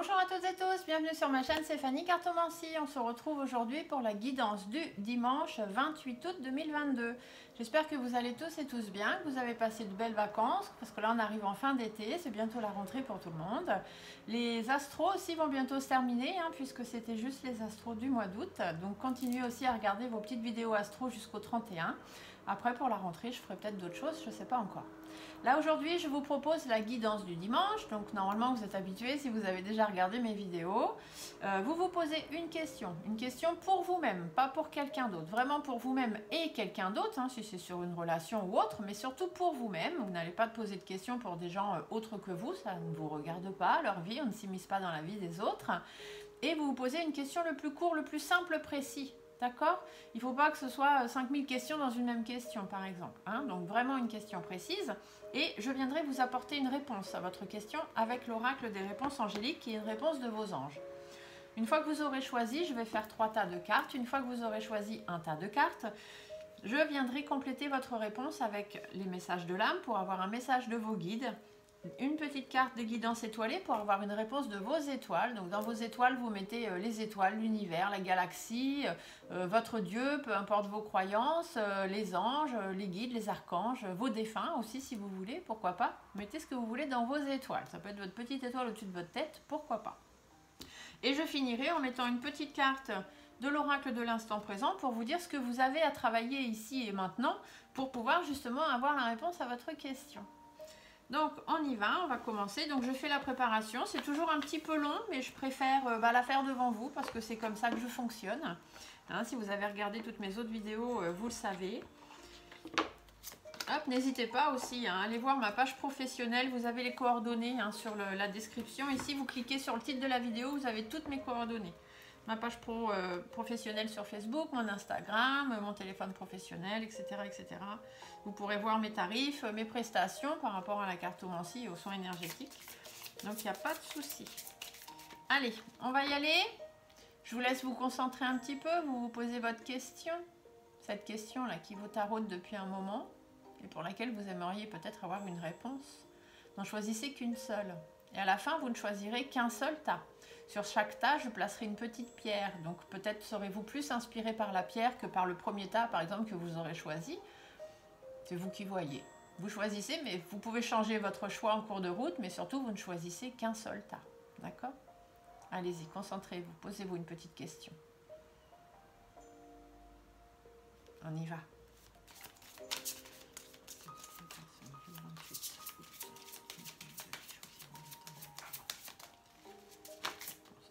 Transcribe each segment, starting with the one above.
Bonjour à toutes et tous, bienvenue sur ma chaîne, c'est Fanny Cartomancie. On se retrouve aujourd'hui pour la guidance du dimanche 28 août 2022. J'espère que vous allez tous et tous bien, que vous avez passé de belles vacances, parce que là on arrive en fin d'été, c'est bientôt la rentrée pour tout le monde. Les astros aussi vont bientôt se terminer, puisque c'était juste les astros du mois d'août. Donc continuez aussi à regarder vos petites vidéos astro jusqu'au 31. Après pour la rentrée, je ferai peut-être d'autres choses, je ne sais pas encore. Là aujourd'hui je vous propose la guidance du dimanche, donc normalement vous êtes habitués si vous avez déjà regardé mes vidéos. Vous vous posez une question pour vous-même, pas pour quelqu'un d'autre, vraiment pour vous-même et quelqu'un d'autre, si c'est sur une relation ou autre, mais surtout pour vous-même. Vous n'allez pas poser de questions pour des gens autres que vous, ça ne vous regarde pas, leur vie, on ne s'immisce pas dans la vie des autres. Et vous vous posez une question le plus court, le plus simple, précis. D'accord? Il ne faut pas que ce soit 5000 questions dans une même question, par exemple. Donc vraiment une question précise. Et je viendrai vous apporter une réponse à votre question avec l'oracle des réponses angéliques, qui est une réponse de vos anges. Une fois que vous aurez choisi, je vais faire 3 tas de cartes. Une fois que vous aurez choisi un tas de cartes, je viendrai compléter votre réponse avec les messages de l'âme pour avoir un message de vos guides. Une petite carte de guidance étoilée pour avoir une réponse de vos étoiles. Donc dans vos étoiles, vous mettez les étoiles, l'univers, la galaxie, votre Dieu, peu importe vos croyances, les anges, les guides, les archanges, vos défunts aussi si vous voulez, pourquoi pas. Mettez ce que vous voulez dans vos étoiles. Ça peut être votre petite étoile au-dessus de votre tête, pourquoi pas. Et je finirai en mettant une petite carte de l'oracle de l'instant présent pour vous dire ce que vous avez à travailler ici et maintenant pour pouvoir justement avoir la réponse à votre question. Donc on y va, on va commencer. Donc je fais la préparation, c'est toujours un petit peu long, mais je préfère la faire devant vous parce que c'est comme ça que je fonctionne. Si vous avez regardé toutes mes autres vidéos, vous le savez. Hop, n'hésitez pas aussi à aller voir ma page professionnelle, vous avez les coordonnées sur la description. Ici vous cliquez sur le titre de la vidéo, vous avez toutes mes coordonnées. Ma page professionnelle sur Facebook, mon Instagram, mon téléphone professionnel, etc., etc. Vous pourrez voir mes tarifs, mes prestations par rapport à la cartomancie et aux soins énergétiques. Donc, il n'y a pas de souci. Allez, on va y aller. Je vous laisse vous concentrer un petit peu. Vous vous posez votre question. Cette question-là qui vous taraude depuis un moment et pour laquelle vous aimeriez peut-être avoir une réponse. N'en choisissez qu'une seule. Et à la fin, vous ne choisirez qu'un seul tas. Sur chaque tas, je placerai une petite pierre. Donc peut-être serez-vous plus inspiré par la pierre que par le premier tas, par exemple, que vous aurez choisi. C'est vous qui voyez. Vous choisissez, mais vous pouvez changer votre choix en cours de route, mais surtout, vous ne choisissez qu'un seul tas. D'accord? Allez-y, concentrez-vous, posez-vous une petite question. On y va.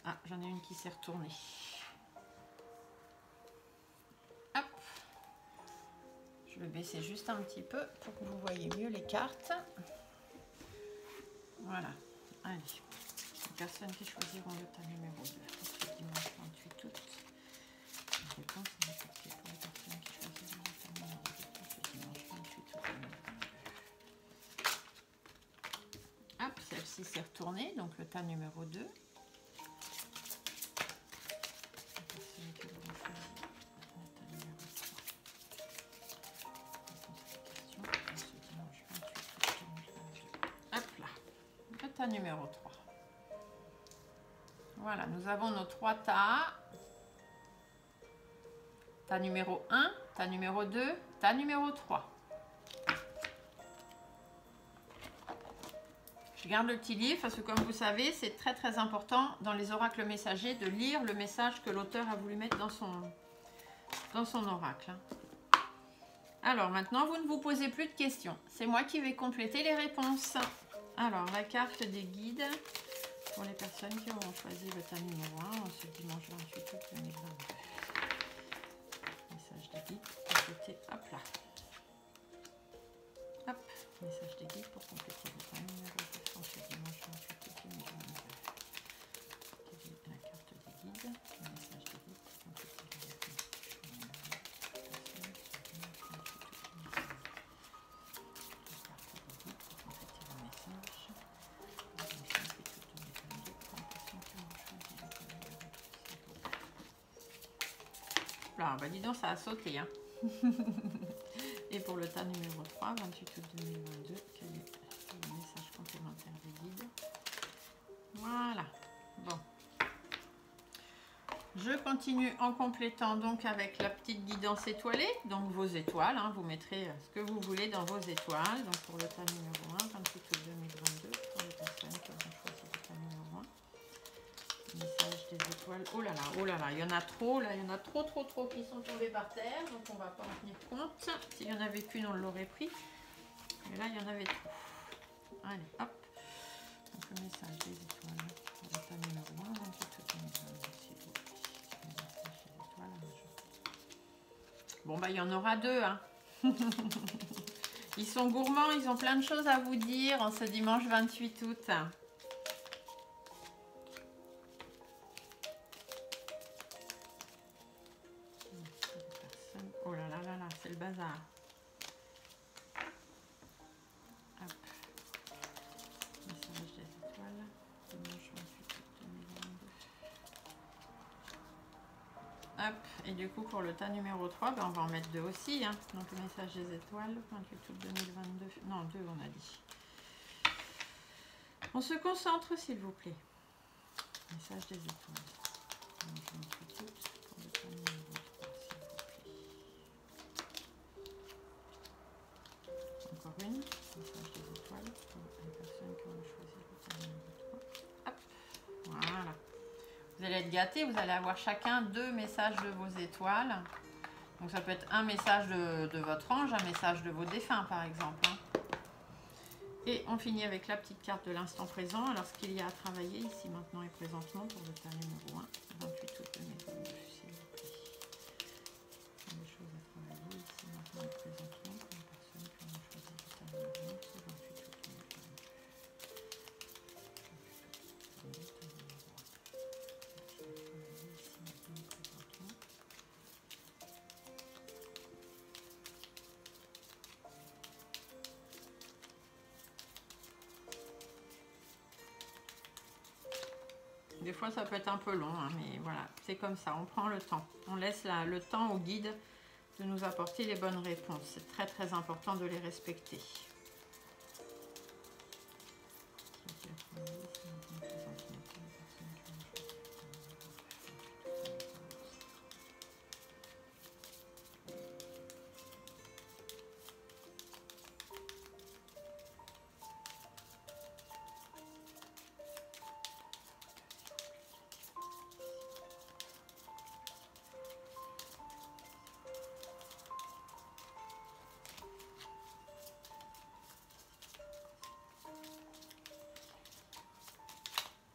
Ah, j'en ai une qui s'est retournée. Hop. Je vais baisser juste un petit peu pour que vous voyez mieux les cartes. Voilà. Allez. Les personnes qui choisiront le tas numéro 2. Entre dimanche 28 août. La réponse est apportée pour les personnes qui choisiront le tas numéro 2. Entre dimanche 28 août 2022. Hop, celle-ci s'est retournée. Donc le tas numéro 2. Numéro 3. Voilà, nous avons nos 3 tas. Tas numéro 1, tas numéro 2, tas numéro 3. Je garde le petit livre parce que comme vous savez, c'est très très important dans les oracles messagers de lire le message que l'auteur a voulu mettre dans son oracle. Alors maintenant, vous ne vous posez plus de questions. C'est moi qui vais compléter les réponses. Alors, la carte des guides pour les personnes qui auront choisi le tas numéro 1 en ce dimanche 28 août 2022. Message des guides pour compléter. Hop là. Hop. Message des guides pour compléter le tas numéro 2 en ce dimanche 28 août 2022. La carte des guides. Le message des guides pour compléter le tas Là, bah dis donc, ça a sauté. Et pour le tas numéro 3, 28 août 2022, quel est le message complémentaire des guides? Voilà. Je continue en complétant donc avec la petite guidance étoilée, donc vos étoiles, hein, vous mettrez ce que vous voulez dans vos étoiles. Donc pour le tas numéro 1, 28 août 2022, pour les personnes qui ont choisi le tas numéro 1. Message des étoiles. Oh là là, il y en a trop, là, il y en a trop qui sont tombés par terre, donc on va pas en tenir compte. S'il y en avait qu'une, on l'aurait pris. Mais là, il y en avait trop. Allez, hop. Donc le message des étoiles pour le tas numéro 1, 28 août 2022. Bon, bah, il y en aura deux. Hein. Ils sont gourmands, ils ont plein de choses à vous dire en ce dimanche 28 août. Oh là là là là, c'est le bazar. Hop. Message des étoiles. Dimanche 28 août 2022. Hop, et du coup pour le tas numéro 3, ben on va en mettre deux aussi. Hein. Donc le message des étoiles, 28 août 2022. Non, deux on a dit. On se concentre s'il vous plaît. Message des étoiles. Donc, 28 août pour le tas numéro 3, s'il vous plaît. Encore une. Message des étoiles pour les personnes qui ont choisi le tas numéro 3. Hop, voilà. Vous allez être gâtés, vous allez avoir chacun deux messages de vos étoiles. Donc ça peut être un message de votre ange, un message de vos défunts par exemple. Hein. Et on finit avec la petite carte de l'instant présent. Alors ce qu'il y a à travailler ici maintenant et présentement pour le tas numéro 1, 28 août 2022, s'il vous plaît. Il y a des choses à travailler ici maintenant et présentement pour les personnes qui ont choisi le tas numéro 1, c'est 28 août 2022. Des fois ça peut être un peu long, hein, mais voilà, c'est comme ça, on prend le temps. On laisse le temps au guide de nous apporter les bonnes réponses. C'est très très important de les respecter.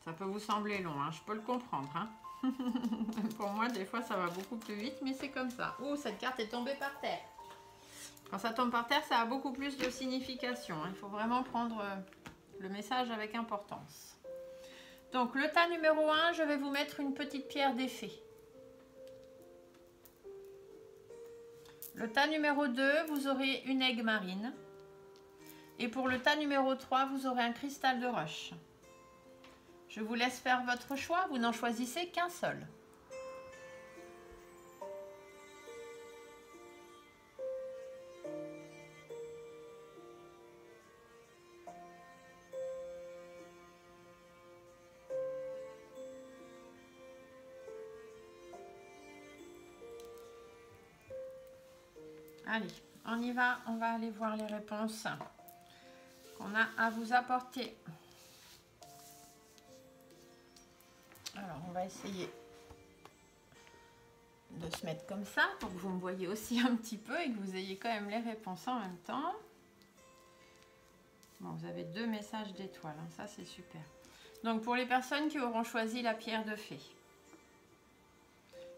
Ça peut vous sembler long, hein, je peux le comprendre. Hein. Pour moi, des fois, ça va beaucoup plus vite, mais c'est comme ça. Ouh, cette carte est tombée par terre. Quand ça tombe par terre, ça a beaucoup plus de signification. Hein. Il faut vraiment prendre le message avec importance. Donc, le tas numéro 1, je vais vous mettre une petite pierre d'effet. Le tas numéro 2, vous aurez une aigue marine. Et pour le tas numéro 3, vous aurez un cristal de roche. Je vous laisse faire votre choix, vous n'en choisissez qu'un seul. Allez, on y va, on va aller voir les réponses qu'on a à vous apporter. Alors, on va essayer de se mettre comme ça pour que vous me voyez aussi un petit peu et que vous ayez quand même les réponses en même temps. Bon, vous avez deux messages d'étoiles, hein, ça c'est super. Donc, pour les personnes qui auront choisi la pierre de fée,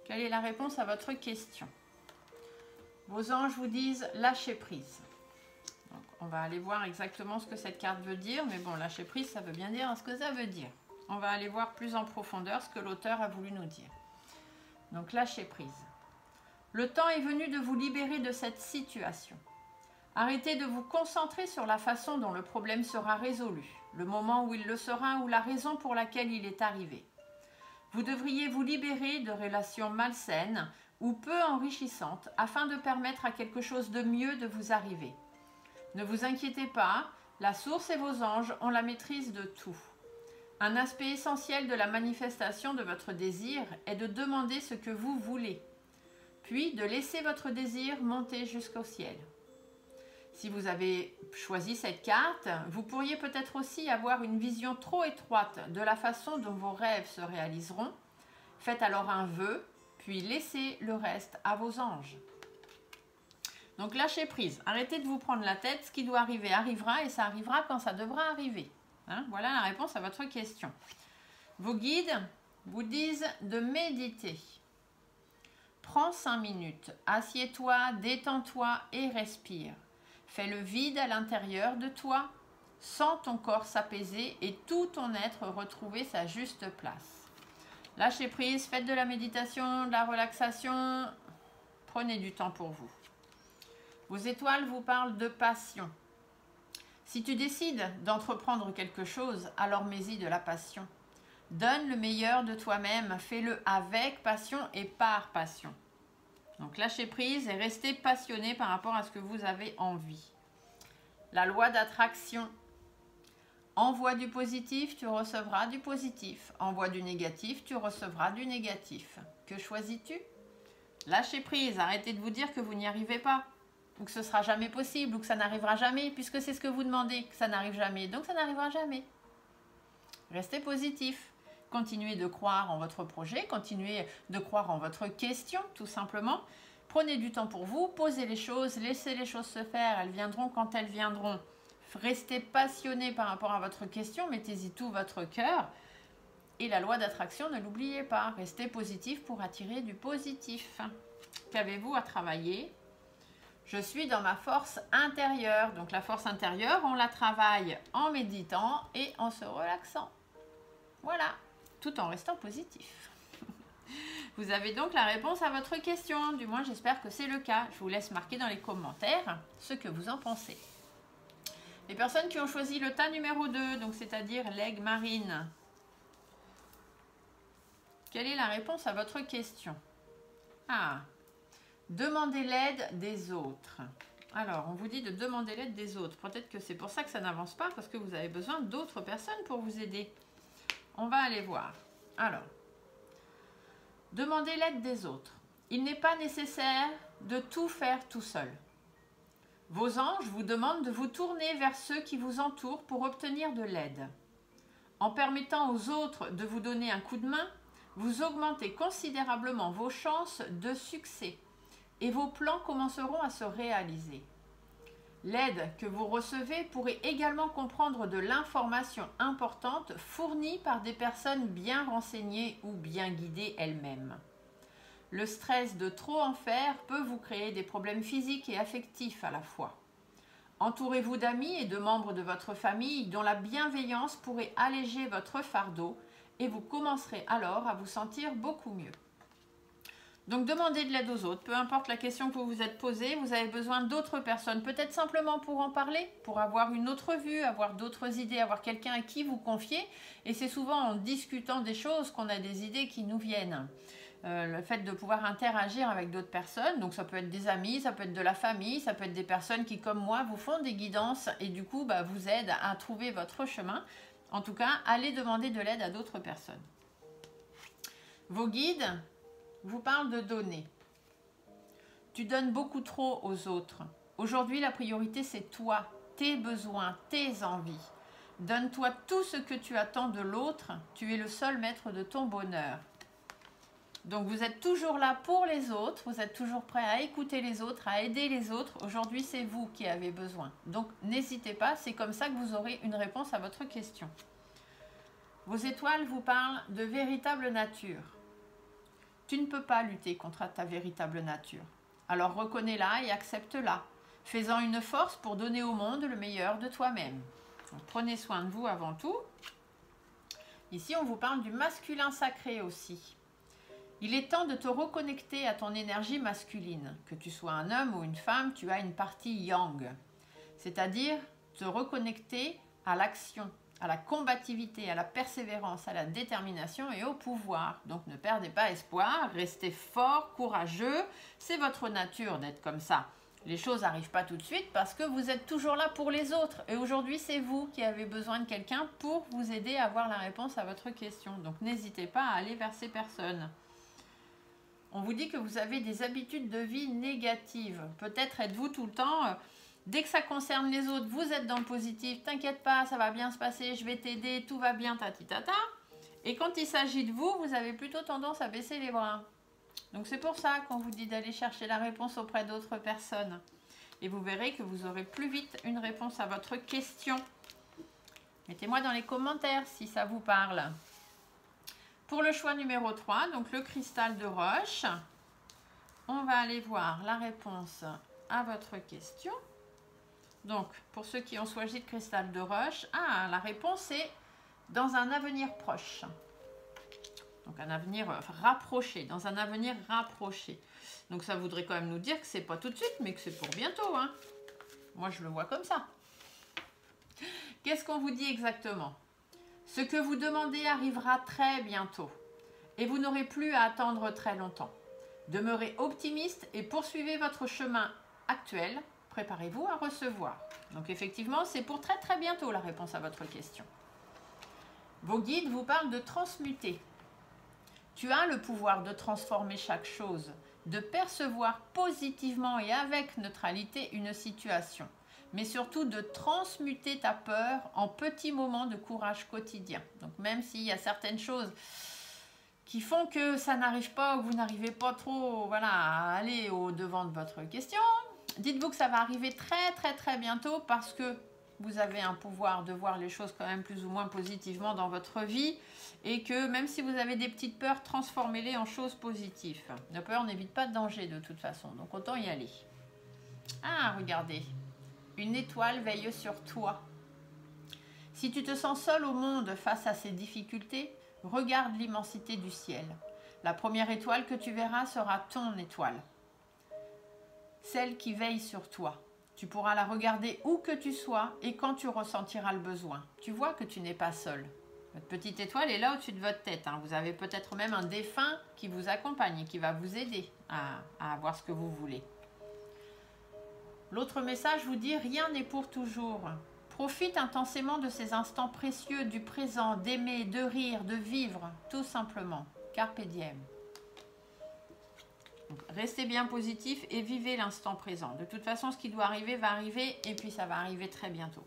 quelle est la réponse à votre question? Vos anges vous disent lâcher prise. Donc, on va aller voir exactement ce que cette carte veut dire, mais bon, lâcher prise, ça veut bien dire ce que ça veut dire. On va aller voir plus en profondeur ce que l'auteur a voulu nous dire. Donc, lâcher prise. Le temps est venu de vous libérer de cette situation. Arrêtez de vous concentrer sur la façon dont le problème sera résolu, le moment où il le sera ou la raison pour laquelle il est arrivé. Vous devriez vous libérer de relations malsaines ou peu enrichissantes afin de permettre à quelque chose de mieux de vous arriver. Ne vous inquiétez pas, la source et vos anges ont la maîtrise de tout. Un aspect essentiel de la manifestation de votre désir est de demander ce que vous voulez, puis de laisser votre désir monter jusqu'au ciel. Si vous avez choisi cette carte, vous pourriez peut-être aussi avoir une vision trop étroite de la façon dont vos rêves se réaliseront. Faites alors un vœu, puis laissez le reste à vos anges. Donc lâchez prise, arrêtez de vous prendre la tête, ce qui doit arriver arrivera et ça arrivera quand ça devra arriver. Hein, voilà la réponse à votre question. Vos guides vous disent de méditer. Prends 5 minutes, assieds-toi, détends-toi et respire. Fais le vide à l'intérieur de toi, sens ton corps s'apaiser et tout ton être retrouver sa juste place. Lâchez prise, faites de la méditation, de la relaxation, prenez du temps pour vous. Vos étoiles vous parlent de passion. Si tu décides d'entreprendre quelque chose, alors mets-y de la passion. Donne le meilleur de toi-même, fais-le avec passion et par passion. Donc lâchez prise et restez passionné par rapport à ce que vous avez envie. La loi d'attraction. Envoie du positif, tu recevras du positif. Envoie du négatif, tu recevras du négatif. Que choisis-tu? Lâchez prise, arrêtez de vous dire que vous n'y arrivez pas, ou que ce sera jamais possible, ou que ça n'arrivera jamais, puisque c'est ce que vous demandez, que ça n'arrive jamais. Donc ça n'arrivera jamais. Restez positif. Continuez de croire en votre projet, continuez de croire en votre question, tout simplement. Prenez du temps pour vous, posez les choses, laissez les choses se faire, elles viendront quand elles viendront. Restez passionné par rapport à votre question, mettez-y tout votre cœur. Et la loi d'attraction, ne l'oubliez pas, restez positif pour attirer du positif. Qu'avez-vous à travailler? Je suis dans ma force intérieure. Donc la force intérieure, on la travaille en méditant et en se relaxant. Voilà, tout en restant positif. Vous avez donc la réponse à votre question. Du moins, j'espère que c'est le cas. Je vous laisse marquer dans les commentaires ce que vous en pensez. Les personnes qui ont choisi le tas numéro 2, donc c'est-à-dire l'aigle marine, quelle est la réponse à votre question? Ah, demandez l'aide des autres. Alors, on vous dit de demander l'aide des autres. Peut-être que c'est pour ça que ça n'avance pas, parce que vous avez besoin d'autres personnes pour vous aider. On va aller voir. Alors, demandez l'aide des autres. Il n'est pas nécessaire de tout faire tout seul. Vos anges vous demandent de vous tourner vers ceux qui vous entourent pour obtenir de l'aide. En permettant aux autres de vous donner un coup de main, vous augmentez considérablement vos chances de succès et vos plans commenceront à se réaliser. L'aide que vous recevez pourrait également comprendre de l'information importante fournie par des personnes bien renseignées ou bien guidées elles-mêmes. Le stress de trop en faire peut vous créer des problèmes physiques et affectifs à la fois. Entourez-vous d'amis et de membres de votre famille dont la bienveillance pourrait alléger votre fardeau et vous commencerez alors à vous sentir beaucoup mieux. Donc demandez de l'aide aux autres, peu importe la question que vous vous êtes posée, vous avez besoin d'autres personnes, peut-être simplement pour en parler, pour avoir une autre vue, avoir d'autres idées, avoir quelqu'un à qui vous confier. Et c'est souvent en discutant des choses qu'on a des idées qui nous viennent. Le fait de pouvoir interagir avec d'autres personnes, donc ça peut être des amis, ça peut être de la famille, ça peut être des personnes qui comme moi vous font des guidances et du coup vous aident à trouver votre chemin. En tout cas, allez demander de l'aide à d'autres personnes. Vos guides vous parlent de donner. Tu donnes beaucoup trop aux autres. Aujourd'hui, la priorité, c'est toi, tes besoins, tes envies. Donne-toi tout ce que tu attends de l'autre. Tu es le seul maître de ton bonheur. Donc, vous êtes toujours là pour les autres. Vous êtes toujours prêt à écouter les autres, à aider les autres. Aujourd'hui, c'est vous qui avez besoin. Donc, n'hésitez pas. C'est comme ça que vous aurez une réponse à votre question. Vos étoiles vous parlent de véritable nature. Tu ne peux pas lutter contre ta véritable nature. Alors reconnais-la et accepte-la, fais-en une force pour donner au monde le meilleur de toi-même. Prenez soin de vous avant tout. Ici, on vous parle du masculin sacré aussi. Il est temps de te reconnecter à ton énergie masculine. Que tu sois un homme ou une femme, tu as une partie yang. C'est-à-dire te reconnecter à l'action, à la combativité, à la persévérance, à la détermination et au pouvoir. Donc ne perdez pas espoir, restez fort, courageux, c'est votre nature d'être comme ça. Les choses n'arrivent pas tout de suite parce que vous êtes toujours là pour les autres. Et aujourd'hui, c'est vous qui avez besoin de quelqu'un pour vous aider à avoir la réponse à votre question. Donc, n'hésitez pas à aller vers ces personnes. On vous dit que vous avez des habitudes de vie négatives. Peut-être êtes-vous tout le temps, dès que ça concerne les autres, vous êtes dans le positif. T'inquiète pas, ça va bien se passer, je vais t'aider, tout va bien, tati-tata. Et quand il s'agit de vous, vous avez plutôt tendance à baisser les bras. Donc c'est pour ça qu'on vous dit d'aller chercher la réponse auprès d'autres personnes. Et vous verrez que vous aurez plus vite une réponse à votre question. Mettez-moi dans les commentaires si ça vous parle. Pour le choix numéro 3, donc le cristal de roche, on va aller voir la réponse à votre question. Donc, pour ceux qui ont choisi le cristal de roche, la réponse est dans un avenir proche. Donc un avenir rapproché, dans un avenir rapproché. Donc ça voudrait quand même nous dire que c'est pas tout de suite, mais que c'est pour bientôt. Hein. Moi, je le vois comme ça. Qu'est-ce qu'on vous dit exactement? Ce que vous demandez arrivera très bientôt. Et vous n'aurez plus à attendre très longtemps. Demeurez optimiste et poursuivez votre chemin actuel. Préparez-vous à recevoir. Donc effectivement, c'est pour très très bientôt la réponse à votre question. Vos guides vous parlent de transmuter. Tu as le pouvoir de transformer chaque chose, de percevoir positivement et avec neutralité une situation, mais surtout de transmuter ta peur en petits moments de courage quotidien. Donc même s'il y a certaines choses qui font que ça n'arrive pas ou que vous n'arrivez pas trop à aller au-devant de votre question, dites-vous que ça va arriver très très très bientôt parce que vous avez un pouvoir de voir les choses quand même plus ou moins positivement dans votre vie et que même si vous avez des petites peurs, transformez-les en choses positives. La peur n'évite pas de danger de toute façon, donc autant y aller. Ah, regardez, une étoile veille sur toi. Si tu te sens seul au monde face à ces difficultés, regarde l'immensité du ciel. La première étoile que tu verras sera ton étoile, celle qui veille sur toi. Tu pourras la regarder où que tu sois et quand tu ressentiras le besoin. Tu vois que tu n'es pas seul. Votre petite étoile est là au-dessus de votre tête. Hein. Vous avez peut-être même un défunt qui vous accompagne et qui va vous aider à avoir ce que vous voulez. L'autre message vous dit « Rien n'est pour toujours ». Profite intensément de ces instants précieux du présent, d'aimer, de rire, de vivre, tout simplement. Carpe diem. Donc, restez bien positif et vivez l'instant présent. De toute façon, ce qui doit arriver va arriver et puis ça va arriver très bientôt.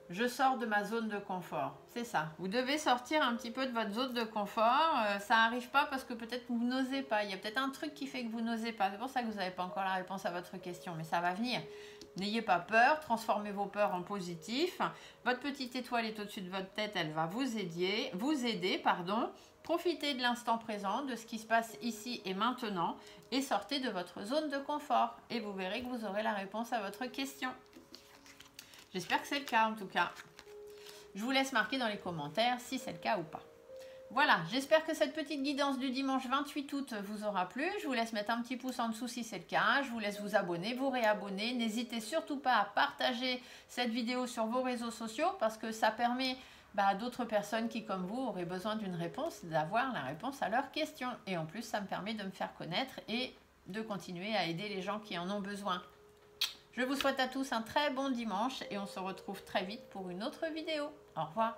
Je sors de ma zone de confort. C'est ça. Vous devez sortir un petit peu de votre zone de confort. Ça n'arrive pas parce que peut-être vous n'osez pas. Il y a peut-être un truc qui fait que vous n'osez pas. C'est pour ça que vous n'avez pas encore la réponse à votre question. Mais ça va venir. N'ayez pas peur. Transformez vos peurs en positif. Votre petite étoile est au-dessus de votre tête. Elle va vous aider. Profitez de l'instant présent, de ce qui se passe ici et maintenant. Et sortez de votre zone de confort. Et vous verrez que vous aurez la réponse à votre question. J'espère que c'est le cas en tout cas. Je vous laisse marquer dans les commentaires si c'est le cas ou pas. Voilà, j'espère que cette petite guidance du dimanche 28 août vous aura plu. Je vous laisse mettre un petit pouce en dessous si c'est le cas. Je vous laisse vous abonner, vous réabonner. N'hésitez surtout pas à partager cette vidéo sur vos réseaux sociaux parce que ça permet à d'autres personnes qui, comme vous, auraient besoin d'une réponse, d'avoir la réponse à leurs questions. Et en plus, ça me permet de me faire connaître et de continuer à aider les gens qui en ont besoin. Je vous souhaite à tous un très bon dimanche et on se retrouve très vite pour une autre vidéo. Au revoir.